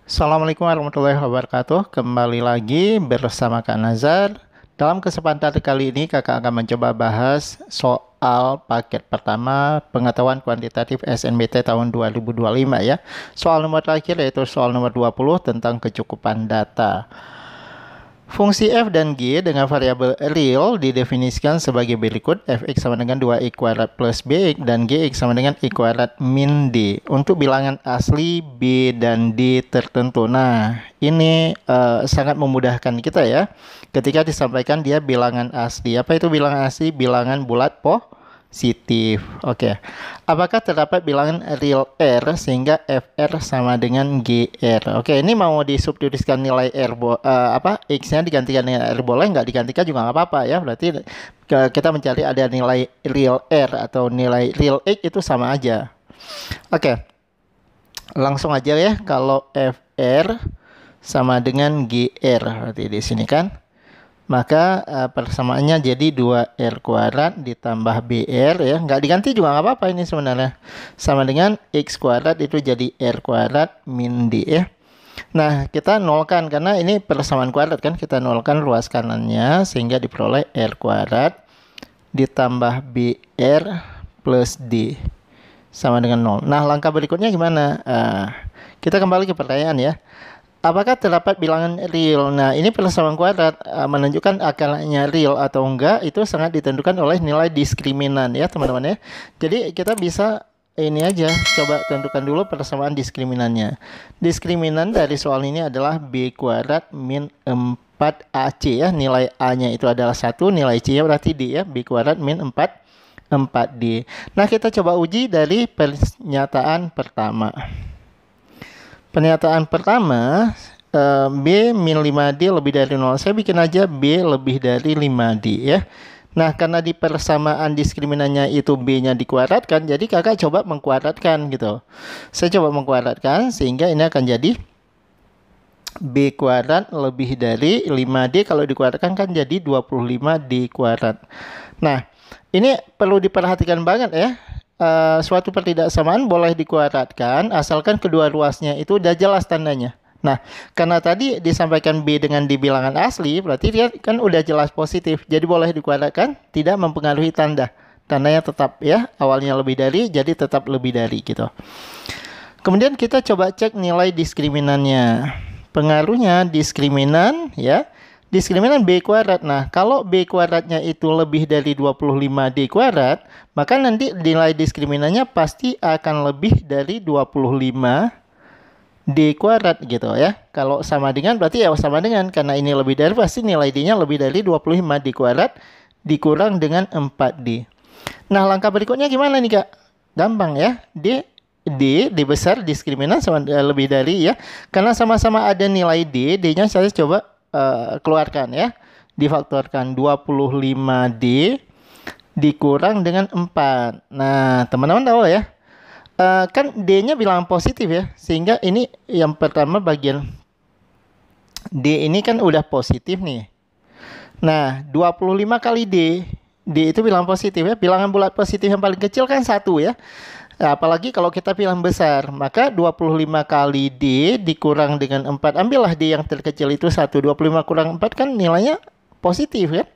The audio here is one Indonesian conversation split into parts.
Assalamualaikum warahmatullahi wabarakatuh. Kembali lagi bersama Kak Nazar. Dalam kesempatan kali ini kakak akan mencoba bahas soal paket pertama pengetahuan kuantitatif SNBT tahun 2025 ya. Soal nomor terakhir yaitu soal nomor 20 tentang kecukupan data. Fungsi f dan g dengan variabel real didefinisikan sebagai berikut. Fx sama dengan 2x kuadrat plus bx dan gx sama dengan i kuadrat min d. Untuk bilangan asli b dan d tertentu. Nah, ini sangat memudahkan kita ya. Ketika disampaikan dia bilangan asli. Apa itu bilangan asli? Bilangan bulat positif. Oke. Apakah terdapat bilangan real R sehingga FR sama dengan GR? Oke, ini mau disubstitusikan nilai R X-nya digantikan dengan R boleh, nggak digantikan juga nggak apa-apa ya. Berarti kita mencari ada nilai real R atau nilai real X itu sama aja. Oke. Langsung aja ya, kalau FR sama dengan GR berarti di sini kan. Maka persamaannya jadi 2R kuadrat ditambah BR ya. Nggak diganti juga nggak apa-apa ini sebenarnya. Sama dengan X kuadrat itu jadi R kuadrat min D ya. Nah, kita nolkan karena ini persamaan kuadrat kan. Kita nolkan ruas kanannya sehingga diperoleh R kuadrat ditambah BR plus D sama dengan 0. Nah, langkah berikutnya gimana? Kita kembali ke pertanyaan ya. Apakah terdapat bilangan real? Nah, ini persamaan kuadrat menunjukkan akalnya real atau enggak itu sangat ditentukan oleh nilai diskriminan ya teman-teman ya. Jadi kita bisa ini aja coba tentukan dulu persamaan diskriminannya. Diskriminan dari soal ini adalah b kuadrat min 4ac ya. Nilai a-nya itu adalah 1, nilai c-nya berarti d ya. b kuadrat min 4d. Nah, kita coba uji dari pernyataan pertama. Pernyataan pertama, B min 5D lebih dari 0. Saya bikin aja B lebih dari 5D ya. Nah, karena di persamaan diskriminannya itu B-nya dikuadratkan, jadi kakak coba mengkuadratkan gitu. Saya coba mengkuadratkan sehingga ini akan jadi B kuadrat lebih dari 5D. Kalau dikuadratkan kan jadi 25D kuadrat. Nah, ini perlu diperhatikan banget ya. Suatu pertidaksamaan boleh dikuadratkan asalkan kedua ruasnya itu udah jelas tandanya. Nah, karena tadi disampaikan B dengan D bilangan asli, berarti dia kan udah jelas positif. Jadi boleh dikuadratkan, tidak mempengaruhi tanda. Tandanya tetap ya, awalnya lebih dari, jadi tetap lebih dari gitu. Kemudian kita coba cek nilai diskriminannya. Pengaruhnya diskriminan ya. Diskriminan B kuadrat. Nah, kalau B kuadratnya itu lebih dari 25D kuadrat, maka nanti nilai diskriminannya pasti akan lebih dari 25D kuadrat gitu ya. Kalau sama dengan berarti ya sama dengan, karena ini lebih dari pasti nilai D-nya lebih dari 25D kuadrat dikurang dengan 4D. Nah, langkah berikutnya gimana nih Kak? Gampang ya. D besar diskriminan sama lebih dari ya. Karena sama-sama ada nilai D, D-nya saya coba keluarkan ya, difaktorkan 25D dikurang dengan 4. Nah, teman-teman tahu ya, kan D-nya bilangan positif ya, sehingga ini yang pertama bagian D ini kan udah positif nih. Nah, 25 kali D, D itu bilangan positif ya, bilangan bulat positif yang paling kecil kan 1 ya. Nah, apalagi kalau kita bilang besar, maka 25 kali D dikurang dengan 4. Ambillah D yang terkecil itu 1. 25 kurang 4 kan nilainya positif kan?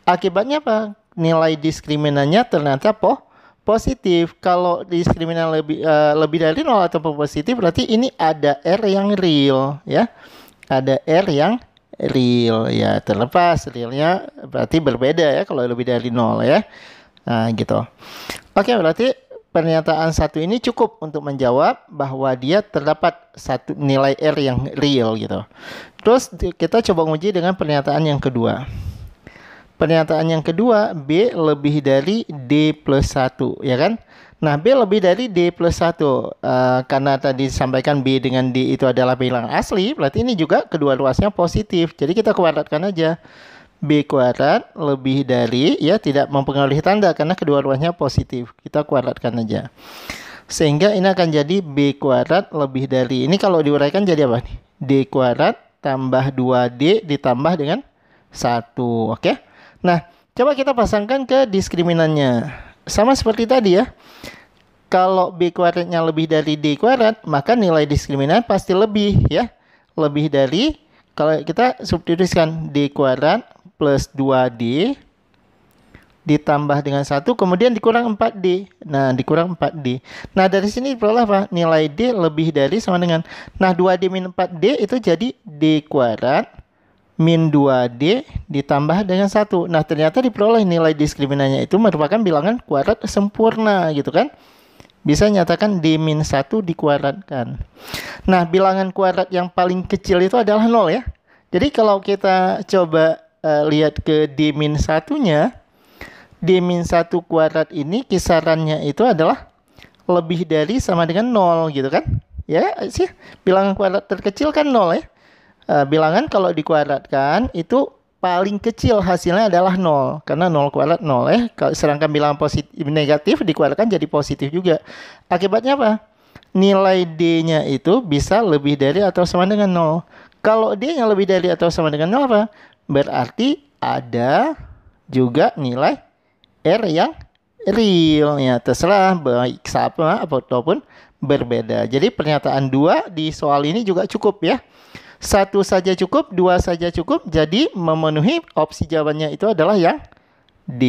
Akibatnya apa? Nilai diskriminannya ternyata positif. Kalau diskriminan lebih dari 0 atau positif, berarti ini ada R yang real ya. Ada R yang real ya. Terlepas realnya berarti berbeda ya kalau lebih dari 0 ya. Nah, gitu. Oke, berarti pernyataan satu ini cukup untuk menjawab bahwa dia terdapat satu nilai R yang real gitu. Terus kita coba uji dengan pernyataan yang kedua. Pernyataan yang kedua, B lebih dari D plus 1 ya kan. Nah, B lebih dari D plus 1 karena tadi disampaikan B dengan D itu adalah bilangan asli, berarti ini juga kedua ruasnya positif. Jadi kita kuadratkan aja. B kuadrat lebih dari ya, tidak mempengaruhi tanda karena kedua ruasnya positif. Kita kuadratkan aja. Sehingga ini akan jadi B kuadrat lebih dari, ini kalau diuraikan jadi apa nih? D kuadrat tambah 2D ditambah dengan 1. Oke. Nah, coba kita pasangkan ke diskriminannya. Sama seperti tadi ya. Kalau B kuadratnya lebih dari D kuadrat, maka nilai diskriminan pasti lebih ya. Lebih dari, kalau kita substitusikan D kuadrat plus 2D ditambah dengan 1, kemudian dikurang 4D. Nah, dikurang 4D. Nah, dari sini diperoleh apa? Nilai D lebih dari sama dengan. Nah, 2D min 4D itu jadi D kuadrat min 2D ditambah dengan 1. Nah, ternyata diperoleh nilai diskriminannya itu merupakan bilangan kuadrat sempurna gitu kan. Bisa nyatakan D min 1 dikuadratkan. Nah, bilangan kuadrat yang paling kecil itu adalah 0 ya. Jadi kalau kita coba lihat ke D min 1-nya, D min 1 kuadrat ini kisarannya itu adalah lebih dari sama dengan 0 gitu kan. Ya sih, bilangan kuadrat terkecil kan 0 ya. Bilangan kalau dikuadratkan itu paling kecil hasilnya adalah 0. Karena 0 kuadrat 0 ya. Sedangkan bilangan positif negatif dikuadratkan jadi positif juga. Akibatnya apa? Nilai D-nya itu bisa lebih dari atau sama dengan 0. Kalau D-nya lebih dari atau sama dengan 0 apa? Berarti ada juga nilai R yang real. Ya, terserah baik sama ataupun berbeda. Jadi pernyataan 2 di soal ini juga cukup ya. 1 saja cukup, 2 saja cukup. Jadi memenuhi opsi jawabannya itu adalah yang D.